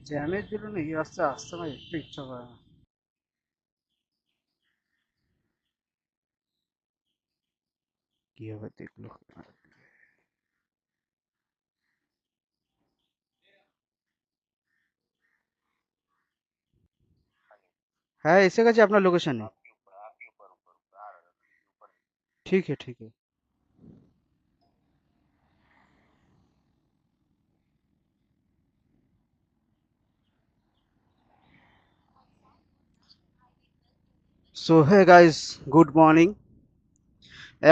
জ্যামের জন্য না এই রাস্তায় আসতে আমার একটু ইচ্ছা করে না। কিভাবে দেখলো? হ্যাঁ, এসে গেছে আপনার লোকেশনে। ঠিক है ठीक है। So hey guys, good morning.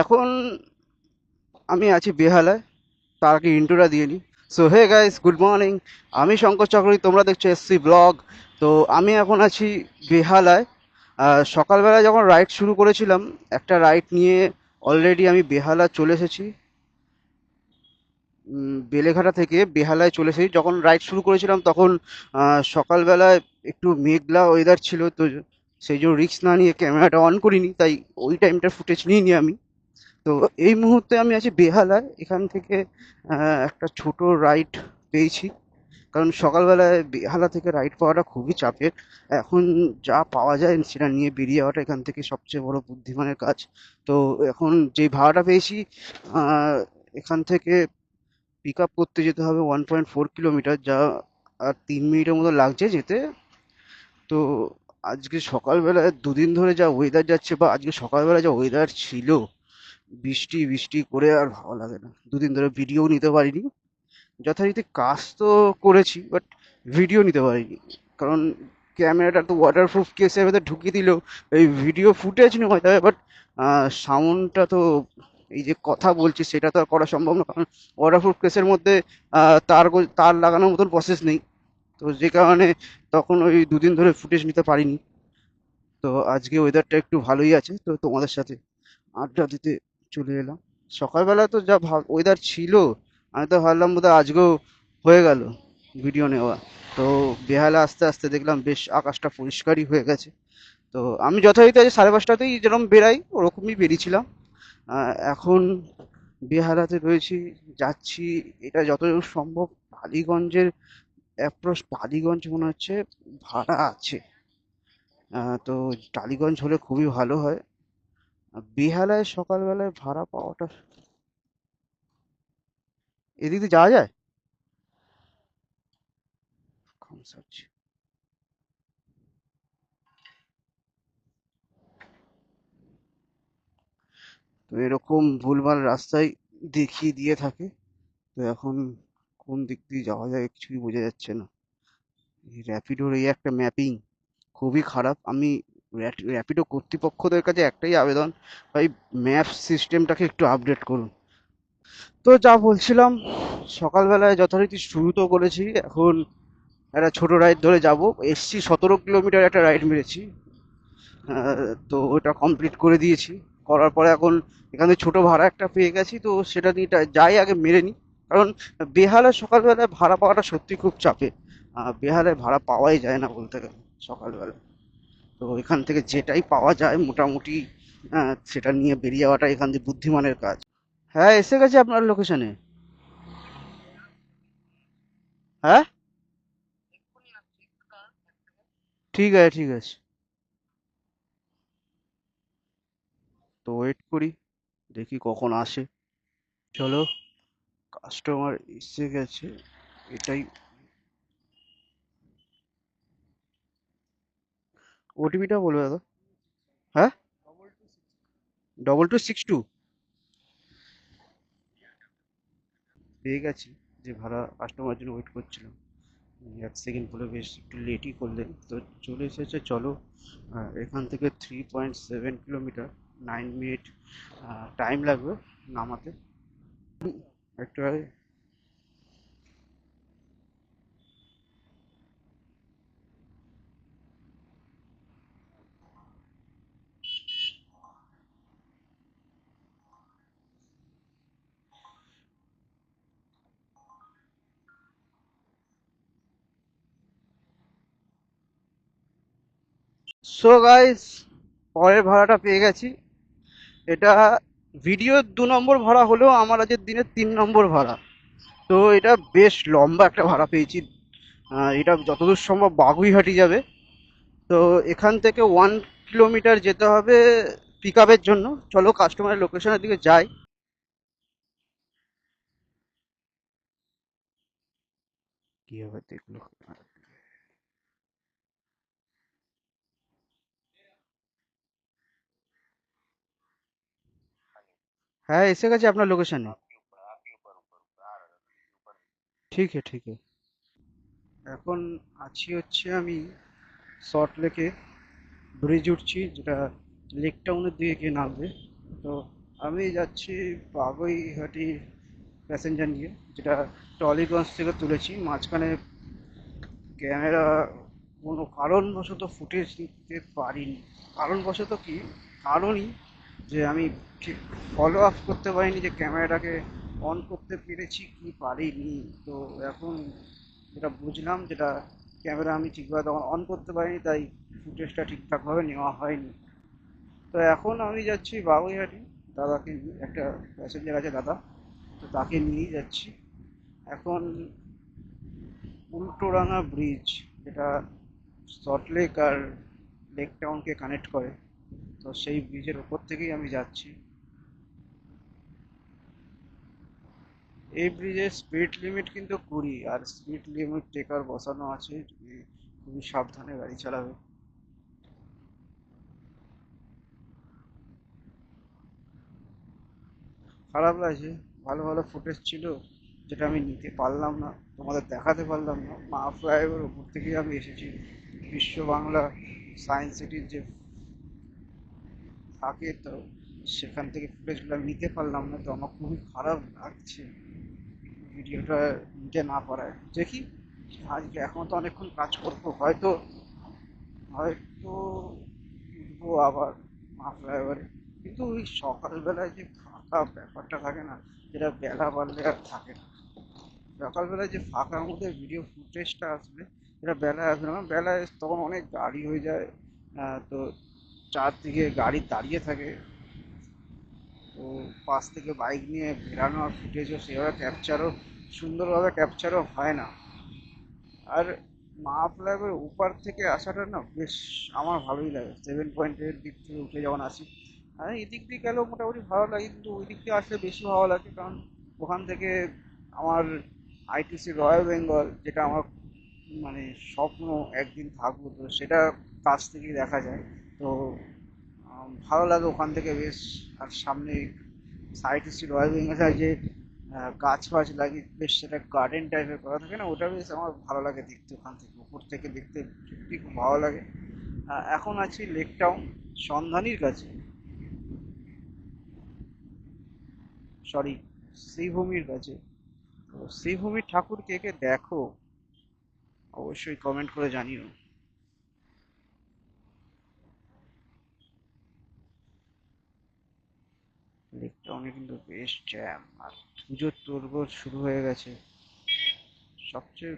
এখন আমি আছি বেহালায়। তার আগে ইন্ট্রোটা দিয়ে নিই। So hey guys, good morning. আমি শঙ্কর চক্রবর্তী, তোমরা দেখছো এসসি ব্লগ। তো আমি এখন আছি বেহালায়। সকালবেলা যখন রাইড শুরু করেছিলাম, একটা রাইড নিয়ে অলরেডি আমি বেহালা চলে এসেছি। বেলেঘাটা থেকে বেহালায় চলে এসেছি। যখন রাইড শুরু করেছিলাম তখন সকালবেলায় একটু মেঘলা ওয়েদার ছিল, তো সেই জন্য রিস্ক না নিয়ে ক্যামেরাটা অন করিনি, তাই ওই টাইমটা ফুটেজ নিইনি আমি। তো এই মুহূর্তে আমি আছি বেহালায়। এখান থেকে একটা ছোট রাইড পেয়েছি, কারণ সকালবেলায় বেহালা থেকে রাইড পাওয়াটা খুবই চাপের। এখন যা পাওয়া যায় সেটা নিয়ে বেরিয়ে যাওয়াটা এখান থেকে সবচেয়ে বড় বুদ্ধিমানের কাজ। তো এখন যে ভাড়াটা পেয়েছি, আহ, এখান থেকে পিক আপ করতে যেতে হবে 1.4 কিলোমিটার, যা আর 3 মিনিটের মতো লাগছে যেতে। তো আজকে সকালবেলায় দুদিন ধরে যা ওয়েদার যাচ্ছে, বা আজকে সকালবেলা যা ওয়েদার ছিল, বৃষ্টি বৃষ্টি করে আর ভালো লাগে না। দুদিন ধরে ভিডিও নিতে পারিনি। যথারীতি কাজ তো করেছি, বাট ভিডিও নিতে পারিনি, কারণ ক্যামেরাটা তো ওয়াটারপ্রুফ কেসের ভেতর ঢুকিয়ে দিলেও এই ভিডিও ফুটেজ নেওয়া যাবে, বাট সাউন্ডটা তো, এই যে কথা বলছি সেটা তো আর করা সম্ভব না, কারণ ওয়াটারপ্রুফ কেসের মধ্যে তার লাগানোর মতন প্রসেস নেই। তো যে কারণে তখন ওই দুদিন ধরে ফুটেজ নিতে পারিনি। তো আজকে ওয়েদারটা একটু ভালোই আছে, তো তোমাদের সাথে আড্ডা দিতে চলে এলাম। সকালবেলা তো যা ওয়েদার ছিল, আমি তো ভাবলাম বোধহয় আজকেও হয়ে গেল ভিডিও নেওয়া। তো বেহালা আস্তে আস্তে দেখলাম বেশ আকাশটা পরিষ্কারই হয়ে গেছে। তো আমি যথারীতি আজ 5:30টাতেই যেরকম বেরাই ওরকমই বেরিয়েছিলাম। এখন বেহালাতে রয়েছি, যাচ্ছি। এটা যতদূর সম্ভব টালিগঞ্জের অ্যাপ্রোচ। টালিগঞ্জ মনে হচ্ছে ভাড়া আছে। তো টালিগঞ্জ হলে খুবই ভালো হয়। বেহালায় সকালবেলায় ভাড়া পাওয়াটা, এদিক দিয়ে যাওয়া যায়? কনসার্ট। তো এরকম ভুলভাল রাস্তায় দেখিয়ে দিয়ে থাকে। তো এখন কোন দিক দিয়ে যাওয়া যায় কিছুই বোঝা যাচ্ছে না। এই র্যাপিডোর এই একটা ম্যাপিং খুবই খারাপ। আমি র্যাপিডো কর্তৃপক্ষদের কাছে একটাই আবেদন, ভাই ম্যাপ সিস্টেমটাকে একটু আপডেট করুন। তো যা বলছিলাম, সকালবেলায় যথারীতি শুরু তো করেছি। এখন একটা ছোট রাইড ধরে যাব। এসছি 17 কিলোমিটার একটা রাইড মেরেছি। তো ওটা কমপ্লিট করে দিয়েছি। করার পরে এখন এখানে ছোট ভাড়া একটা পেয়ে গেছি, তো সেটা নিয়ে যাই আগে মেরে নিই। কারণ বেহালায় সকালবেলায় ভাড়া পাওয়াটা সত্যি খুব চাপের। বেহালায় ভাড়া পাওয়াই যায় না বলতে গেলে সকালবেলা। তো এখান থেকে যেটাই পাওয়া যায় মোটামুটি সেটা নিয়ে বেরিয়ে যাওয়াটা এখান থেকে বুদ্ধিমানের কাজ। হ্যাঁ, এসে গেছে আপনার লোকেশনে। হ্যাঁ, ঠিক আছে ঠিক আছে। তো ওয়েট করি, দেখি কখন আসে। চলো, কাস্টমার এসে গেছে। এটাই ওটিপিটা বলবে দাদা। হ্যাঁ, 2262 পেয়ে গেছি। যে ভাড়া কাস্টমার জন্য ওয়েট করছিলাম, 1 সেকেন্ড বলে বেশ একটু লেটই করলেন। তো চলে এসেছে, চলো। এখান থেকে 3.7 কিলোমিটার, 9 মিনিট টাইম লাগবে নামাতে। একটু আগে। সো গাইস, পরের ভাড়াটা পেয়ে গেছি। এটা ভিডিওর 2 নম্বর ভাড়া হলেও আমার আজকের দিনের 3 নম্বর ভাড়া। তো এটা বেশ লম্বা একটা ভাড়া পেয়েছি। এটা যতদূর সম্ভব বাগুইহাটি যাবে। তো এখান থেকে 1 কিলোমিটার যেতে হবে পিক আপের জন্য। চলো কাস্টমারের লোকেশনের দিকে যাই। কি হবে দেখলো। হ্যাঁ, এসে গেছে আপনার লোকেশনে। ঠিক আছে, ঠিক আছে। এখন আছি হচ্ছে আমি সল্ট লেকে, ব্রিজ উঠছি যেটা লেক টাউনের দিকে গিয়ে নামবে। তো আমি যাচ্ছি বাগুইহাটি প্যাসেঞ্জার নিয়ে, যেটা টলিগঞ্জ থেকে তুলেছি। মাঝখানে ক্যামেরা কোনো কারণবশত ফুটেজ নিতে পারিনি। কারণবশত কি, কারণই যে আমি ঠিক ফলো আপ করতে পারিনি যে ক্যামেরাটাকে অন করতে পেরেছি কি পারিনি। তো এখন যেটা বুঝলাম, যেটা ক্যামেরা আমি ঠিকভাবে তখন অন করতে পারিনি, তাই ফুটেজটা ঠিকঠাকভাবে নেওয়া হয়নি। তো এখন আমি যাচ্ছি বাগুইহাটি, দাদাকে নিয়ে। একটা প্যাসেঞ্জার আছে দাদা, তো তাকে নিয়েই যাচ্ছি এখন। উল্টোডাঙা ব্রিজ, যেটা সল্টলেক আর লেক টাউনকে কানেক্ট করে, তো সেই ব্রিজের ওপর থেকেই আমি যাচ্ছি। এই ব্রিজের স্পিড লিমিট কিন্তু 20, আর স্পিড লিমিট টেকার বসানো আছে, যদি খুবই সাবধানে গাড়ি চালাবে। খারাপ লাগছে, ভালো ভালো ফুটেজ ছিল যেটা আমি নিতে পারলাম না, তোমাদের দেখাতে পারলাম না। মা ফ্লাইওভার ওপর থেকেই আমি এসেছি। বিশ্ব বাংলা সায়েন্স সিটির যে থাকে, তো সেখান থেকে ফুটেজগুলো আমি নিতে পারলাম না, তো আমার খুবই খারাপ লাগছে ভিডিওটা নিতে না পারায়। দেখি আজকে এখন তো অনেকক্ষণ কাজ করবো, হয়তো হয়তো উঠবো আবার মা ফ্লাইওভারে। কিন্তু ওই সকালবেলায় যে ফাঁকা ব্যাপারটা থাকে না, যেটা বেলা বাড়লে আর থাকে না। সকালবেলায় যে ফাঁকার মধ্যে ভিডিও ফুটেজটা আসবে, এটা বেলায় আসবে না। বেলায় তখন অনেক গাড়ি হয়ে যায়, তো চারদিকে গাড়ি দাঁড়িয়ে থাকে। তো পাশ থেকে বাইক নিয়ে বেরানো আর ফুটেজও সেভাবে ক্যাপচারও সুন্দরভাবে ক্যাপচারও হয় না। আর মা ফ্ল্যাগের ওপার থেকে আসাটা না বেশ আমার ভালোই লাগে। 7 পয়েন্টের দিক থেকে উঠে যখন আসি, আর এদিক দিয়ে গেলেও মোটামুটি ভালো লাগে, কিন্তু ওই দিক দিয়ে আসলে বেশি ভালো লাগে। কারণ ওখান থেকে আমার আইটিসি রয়্যাল বেঙ্গল, যেটা আমার মানে স্বপ্ন একদিন থাকবো, তো সেটা কাছ থেকেই দেখা যায়। তো ভালো লাগে ওখান থেকে বেশ। আর সামনে সাইড স্ট্রিট রয়্যাল বেঙ্গল যে গাছ ফাছ লাগিয়ে বেশ সেটা গার্ডেন টাইপের করা থাকে না, ওটা বেশ আমার ভালো লাগে দেখতে। ওখান থেকে উপর থেকে দেখতে সত্যি খুব ভালো লাগে। এখন আছি লেক টাউন সন্ধানীর কাছে, সরি, শ্রীভূমির কাছে। তো শ্রীভূমির ঠাকুর কে কে দেখো অবশ্যই কমেন্ট করে জানিও। লেক টাউনে কিন্তু বেশ জ্যাম, আর পুজোর তোড়জোড় শুরু হয়ে গেছে। সবচেয়ে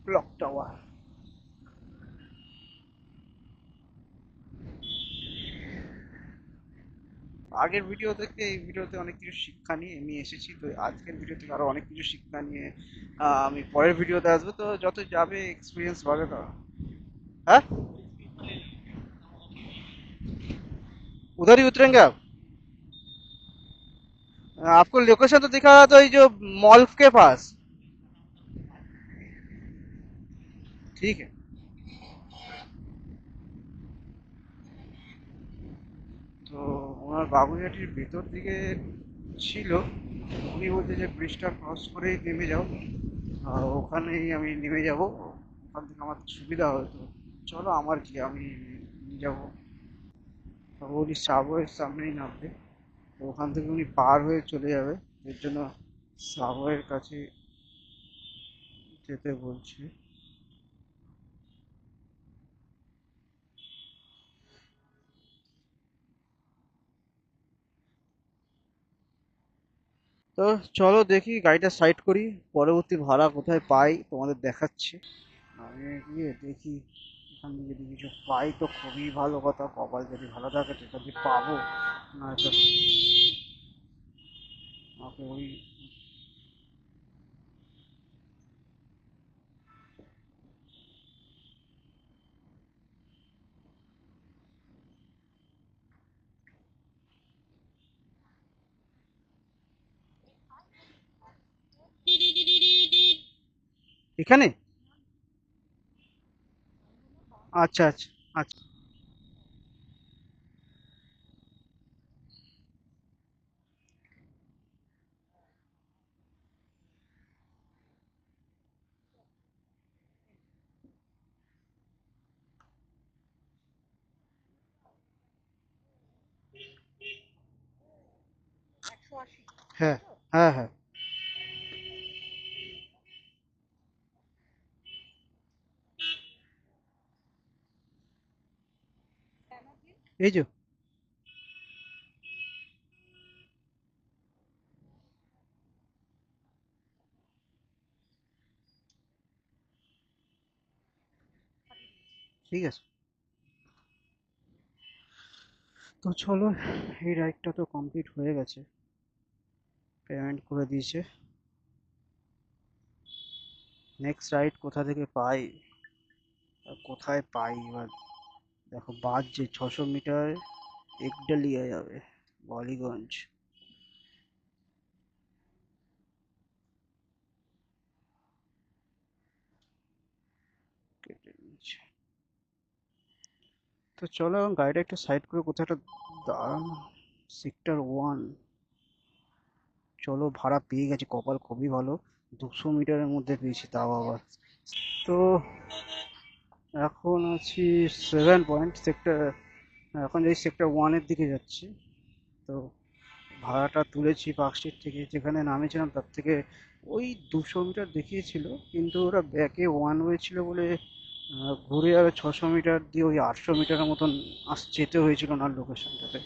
ক্লক টাওয়ার। আগের ভিডিও থেকে এই ভিডিওতে অনেক কিছু শিক্ষা নিয়ে আমি এসেছি, তো আজকের ভিডিও থেকে আরো অনেক কিছু শিক্ষা নিয়ে আমি পরের ভিডিওতে আসবো। তো যত যাবে এক্সপিरियंस বাড়বে তো। हाँ, उधर ही उतरेंगे आप। आपको लोकेशन तो दिखा रहा, तो ये जो मॉल के पास। ठीक है। তো ওনার বাবুঘাটির ভেতর দিকে ছিল। উনি বলছে যে ব্রিজটা ক্রস করেই নেমে যাও, ওখানেই আমি নেমে যাব। ওখান থেকে আমার সুবিধা হবে। তো চলো, আমার কি, আমি নিয়ে যাবো। তো উনি সাবওয়ের সামনেই নামবে, তো ওখান থেকে উনি পার হয়ে চলে যাবে। এর জন্য সাবওয়ের কাছে যেতে বলছে। তো চলো দেখি গাড়িটা সাইড করি, পরবর্তী ভাড়া কোথায় পাই তোমাদের দেখাচ্ছি। আমি গিয়ে দেখি এখান থেকে যদি কিছু পাই তো খুবই ভালো কথা, কপাল যদি ভালো থাকে তো যদি পাবো, নয়তো আমাকে ওই এখানে। আচ্ছা আচ্ছা। আচ্ছা। হ্যাঁ হ্যাঁ হ্যাঁ। এই যে। ঠিক আছে। তো চলো, এই রাইডটা তো কমপ্লিট হয়ে গেছে, পেমেন্ট করে দিয়েছে। নেক্সট রাইড কোথা থেকে পাই আর কোথায় পাই এবার দেখো, বাদ যে 600 মিটার একডালিয়া যাবে, বালিগঞ্জ কেটে নিয়েছে। তো চলো এখন গাড়িটা একটু সাইড করে কোথাও একটা দাঁড়ানো। সেক্টর 1। চলো, ভাড়া পেয়ে গেছি, কপাল খুবই ভালো, 200 মিটারের মধ্যে পেয়েছি তাও আবার। তো এখন আছি 7 পয়েন্ট সেক্টর, এখন এই সেক্টর 1-এর দিকে যাচ্ছি। তো ভাড়াটা তুলেছি পার্কস্ট্রিট থেকে, যেখানে নামিয়েছিলাম তার থেকে ওই 200 মিটার দেখিয়েছিল, কিন্তু ওরা ব্যাকে ওয়ান ওয়ে ছিল বলে ঘুরে আর 600 মিটার দিয়ে ওই 800 মিটারের মতন যেতে হয়েছিল ওনার লোকেশনটাতে।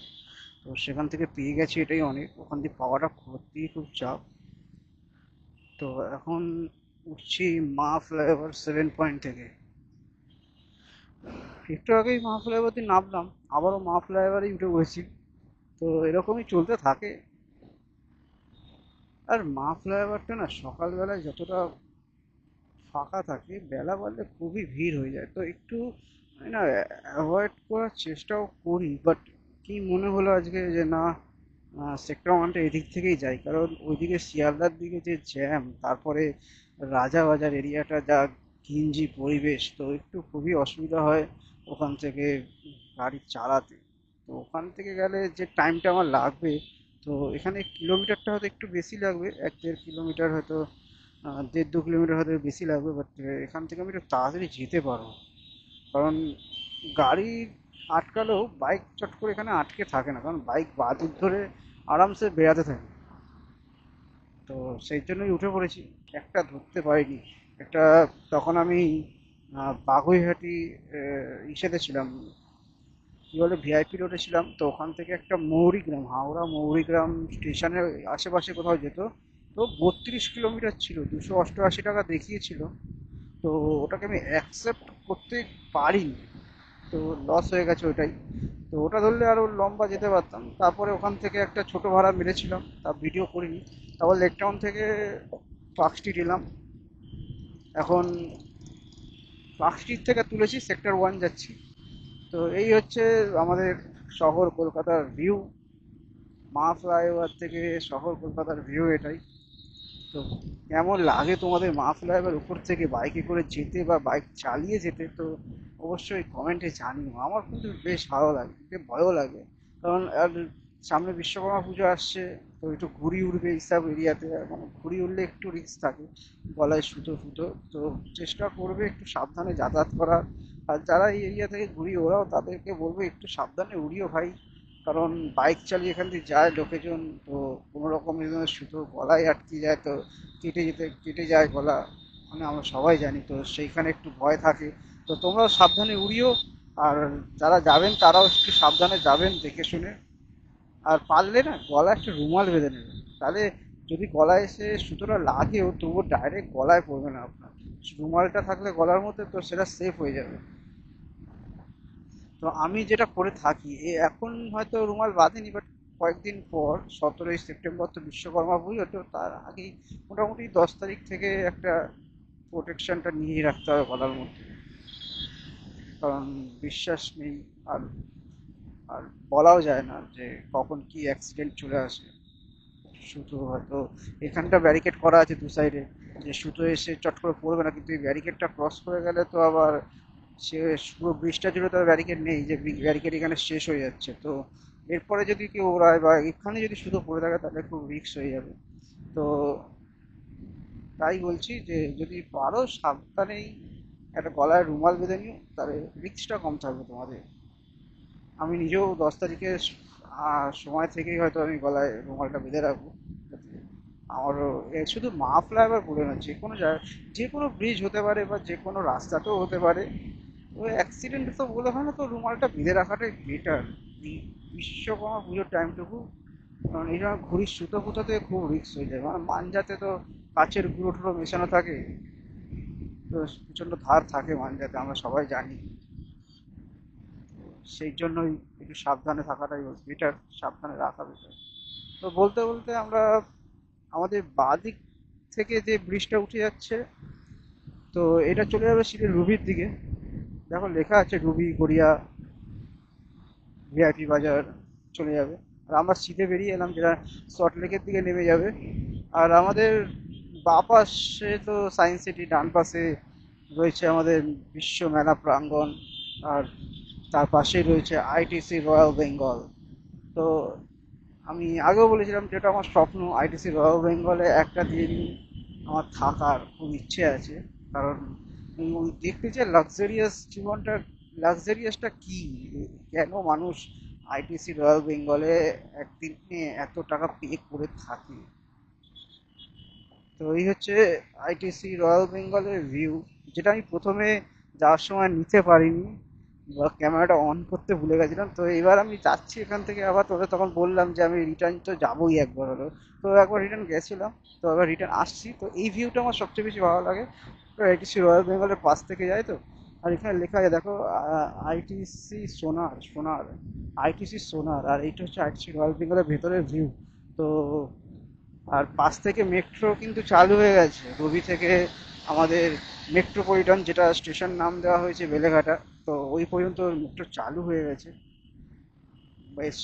তো সেখান থেকে পেয়ে গেছি, এটাই অনেক, ওখান দিয়ে পাওয়াটা সত্যিই খুব চাপ। তো এখন উঠছি মা ফ্লাইওভার 7 পয়েন্ট থেকে। একটু আগেই মা ফ্লাইওভার দিয়ে নামলাম, আবারও মা ফ্লাইওভারেই উঠে বসেছি। তো এরকমই চলতে থাকে। আর মা ফ্লাইওভারটা না সকালবেলায় যতটা ফাঁকা থাকে, বেলা বাড়লে খুবই ভিড় হয়ে যায়, তো একটু আমি না অ্যাভয়েড করার চেষ্টাও করি, বাট কি মনে হলো আজকে যে না, সেক্টর 1টা এদিক থেকেই যাই, কারণ ওইদিকে শিয়ালদার দিকে যে জ্যাম, তারপরে রাজাবাজার এরিয়াটা যা ঘিঞ্জি পরিবেশ, তো একটু খুবই অসুবিধা হয় ওখান থেকে গাড়ি চালাতে। তো ওখান থেকে গেলে যে টাইমটা আমার লাগবে, তো এখানে কিলোমিটারটা হয়তো একটু বেশি লাগবে, 1-1.5 কিলোমিটার হয়তো, 1.5-2 কিলোমিটার হয়তো বেশি লাগবে, বাট এখান থেকে আমি একটু তাড়াতাড়ি যেতে পারবো। কারণ গাড়ি আটকালেও বাইক চট করে এখানে আটকে থাকে না, কারণ বাইক বাদুর ধরে আরামসে বেড়াতে থাকে। তো সেই জন্যই উঠে পড়েছি। একটা ধরতে পারিনি, একটা, তখন আমি বাগুইহাটি ইসেতে ছিলাম, কি বলে ভিআইপি রোডে ছিলাম, তো ওখান থেকে একটা মৌরিগ্রাম, হাওড়া মৌরিগ্রাম স্টেশনের আশেপাশে কোথাও যেত। তো 32 কিলোমিটার ছিল, 288 টাকা দেখিয়েছিল। তো ওটাকে আমি অ্যাকসেপ্ট করতে পারিনি, তো লস হয়ে গেছে ওইটাই। তো ওটা ধরলে আরও লম্বা যেতে পারতাম, তারপরে ওখান থেকে একটা ছোট ভাড়া মেরেছিলাম, তা ভিডিও করিনি। তারপর লেক টাউন থেকে পার্ক স্ট্রিট এলাম। এখন পার্ক স্ট্রিট থেকে তুলেছি সেক্টর 1 যাচ্ছি। তো এই হচ্ছে আমাদের শহর কলকাতার ভিউ, মা ফ্লাইওভার থেকে শহর কলকাতার ভিউ এটাই। তো কেমন লাগে তোমাদের মা ফ্লাইওভার উপর থেকে বাইকে করে যেতে বা বাইক চালিয়ে যেতে, তো অবশ্যই কমেন্টে জানিও। আমার কিন্তু বেশ ভালো লাগে, বেশ ভয়ও লাগে, কারণ আর সামনে বিশ্বকর্মা পুজো আসছে, তো একটু ঘুড়ি উড়বে এইসব এরিয়াতে, মানে ঘুড়ি উড়লে একটু রিস্ক থাকে, গলায় সুতো ফুটো, তো চেষ্টা করবে একটু সাবধানে যাতায়াত করার। আর যারা এই এরিয়া থেকে ঘুড়ি ওড়াও তাদেরকে বলবো একটু সাবধানে উড়িও ভাই, কারণ বাইক চালিয়ে এখান দিয়ে যায় লোকেজন, তো কোনো রকম সুতো গলায় আটকে যায়, তো কেটে যায় গলা, মানে আমরা সবাই জানি, তো সেইখানে একটু ভয় থাকে। তো তোমরাও সাবধানে উড়িও, আর যারা যাবেন তারাও একটু সাবধানে যাবেন দেখে শুনে। আর পারলে না গলা একটা রুমাল বেঁধে নেবে, তাহলে যদি গলায় এসে সুতোটা লাগেও তবুও ডাইরেক্ট গলায় পড়বে না আপনার, রুমালটা থাকলে গলার মধ্যে তো সেটা সেফ হয়ে যাবে। তো আমি যেটা করে থাকি এখন হয়তো রুমাল বাঁধেনি, বাট কয়েকদিন পর 17ই সেপ্টেম্বর তো বিশ্বকর্মা পুজো, তো তার আগেই মোটামুটি 10 তারিখ থেকে একটা প্রোটেকশনটা নিয়ে রাখতে হবে গলার মধ্যে, কারণ বিশ্বাস নেই। আর আর বলাও যায় না যে কখন কি অ্যাক্সিডেন্ট চলে আসে। সুতো হয়তো এখানটা ব্যারিকেড করা আছে দু সাইডে, যে সুতো এসে চট করে পড়বে না, কিন্তু এই ব্যারিকেডটা ক্রস করে গেলে তো আবার সে পুরো ব্রিজটা জুড়ে তো ব্যারিকেড নেই, যে ব্যারিকেড এখানে শেষ হয়ে যাচ্ছে। তো এরপরে যদি কেউ ওড়ায় বা এখানে যদি সুতো পড়ে থাকে তাহলে খুব রিস্ক হয়ে যাবে। তো তাই বলছি যে যদি পারো সাবধানেই একটা গলায় রুমাল বেঁধে নিও, তাহলে রিস্কটা কম থাকবে তোমাদের। আমি নিজেও 10 তারিখে সময় থেকেই হয়তো আমি গলায় রুমালটা বেঁধে রাখবো, যাতে আমারও শুধু মাফলার বলে না, যে কোনো জায়গায় যে কোনো ব্রিজ হতে পারে বা যে কোনো রাস্তাতেও হতে পারে, ওই অ্যাক্সিডেন্ট তো বলে হয় না, তো রুমালটা বেঁধে রাখাটাই বেটার বিশ্বকর্মা পুজোর টাইমটুকু। কারণ এই সময় ঘুড়ির সুতো ফুটোতে খুব রিস্ক হয়ে যায়, মানে মাঞ্জাতে তো কাচের গুঁড়ো টুড়ো মেশানো থাকে, তো প্রচণ্ড ধার থাকে মাঞ্জাতে, আমরা সবাই জানি। সেই জন্যই একটু সাবধানে থাকাটাই বেটার, সাবধানে রাখা বেটার। তো বলতে বলতে আমরা আমাদের বাঁ দিক থেকে যে ব্রিজটা উঠে যাচ্ছে, তো এটা চলে যাবে সিধে রুবির দিকে। দেখো লেখা আছে রুবি গড়িয়া ভিআইপি বাজার চলে যাবে। আর আমরা সিধে বেরিয়ে এলাম, যেটা সল্টলেকের দিকে নেমে যাবে। আর আমাদের বাঁ পাশে তো সায়েন্স সিটি, ডান পাশে রয়েছে আমাদের বিশ্ব মেলা প্রাঙ্গণ, আর তার পাশেই রয়েছে আইটিসি রয়্যাল বেঙ্গল। তো আমি আগেও বলেছিলাম যেটা আমার স্বপ্ন, আইটিসি রয়্যাল বেঙ্গলে একটা দিন আমার থাকার খুব ইচ্ছে আছে। কারণ ওই দেখতে চাই লাক্সারিয়াস জীবনটা, লাক্সারিয়াসটা কি, কেন মানুষ আইটিসি রয়্যাল বেঙ্গলে একদিনে এত টাকা পে করে থাকে। তো এই হচ্ছে আইটিসি রয়্যাল বেঙ্গলের ভিউ, যেটা আমি প্রথমে যাওয়ার সময় নিতে পারিনি বা ক্যামেরাটা অন করতে ভুলে গেছিলাম। তো এবার আমি যাচ্ছি এখান থেকে আবার, তোদের তখন বললাম যে আমি রিটার্ন তো যাবোই একবার হলো, তো একবার রিটার্ন গেছিলাম, তো আবার রিটার্ন আসছি। তো এই ভিউটা আমার সবচেয়ে বেশি ভালো লাগে, তো আইটিসি রয়্যাল বেঙ্গলের পাশ থেকে যায় তো। আর এখানে লেখা আছে দেখো, আইটিসি সোনার সোনার, আইটিসি সোনার, আর এইটা হচ্ছে আইটিসি রয়্যাল বেঙ্গলের ভেতরের ভিউ। তো আর পাশ থেকে মেট্রো কিন্তু চালু হয়ে গেছে, রবি থেকে আমাদের মেট্রোপলিটন, যেটা স্টেশন নাম দেওয়া হয়েছে বেলেঘাটা, তো ওই পর্যন্ত মেট্রো চালু হয়ে গেছে। বেশ,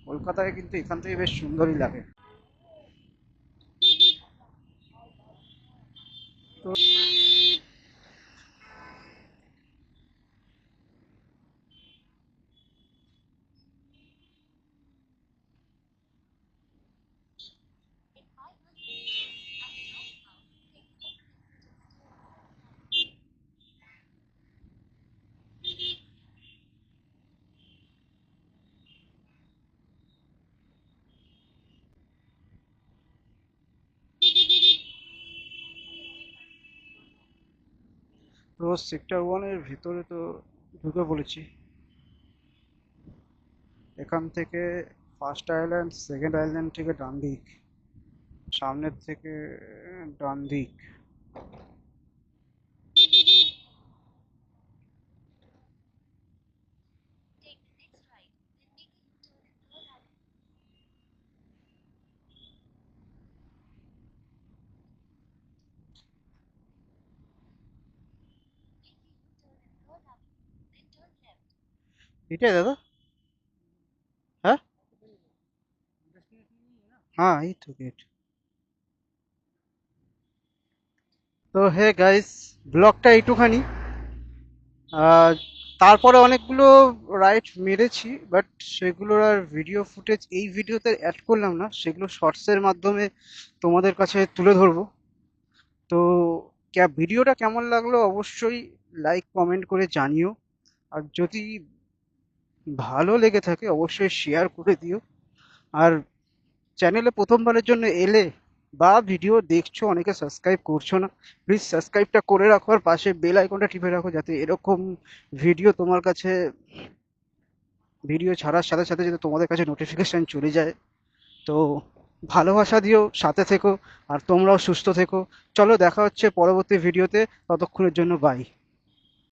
কলকাতায় কিন্তু এখান থেকে বেশ সুন্দরই লাগে। তো তো সেক্টর 1-এর ভিতরে তো ঢুকে পড়েছি। এখান থেকে ফার্স্ট আইল্যান্ড, সেকেন্ড আইল্যান্ড থেকে ডান দিক, সামনের থেকে ডান দিক। এটাই দাদা? হ্যাঁ, হ্যাঁ এই তো গেট। তো হে গাইস, ব্লগটা এইটুখানি। আর তারপরে অনেকগুলো রাইড মেরেছি, বাট সেগুলোর আর ভিডিও ফুটেজ এই ভিডিওতে অ্যাড করলাম না, সেগুলো শর্টসের মাধ্যমে তোমাদের কাছে তুলে ধরবো। তো ভিডিওটা কেমন লাগলো অবশ্যই লাইক কমেন্ট করে জানিও। আর যদি ভালো লেগে থাকে অবশ্যই শেয়ার করে দিও। আর চ্যানেলে প্রথমবারের জন্য এলে বা ভিডিও দেখছো অনেকে সাবস্ক্রাইব করছো না, প্লিজ সাবস্ক্রাইবটা করে রাখো আর পাশে বেল আইকনটা টিপে রাখো, যাতে এরকম ভিডিও তোমার কাছে, ভিডিও ছাড়ার সাথে সাথে যাতে তোমাদের কাছে নোটিফিকেশন চলে যায়। তো ভালোবাসা দিও, সাথে থেকো, আর তোমরাও সুস্থ থেকো। চলো দেখা হচ্ছে পরবর্তী ভিডিওতে, ততক্ষণের জন্য বাই।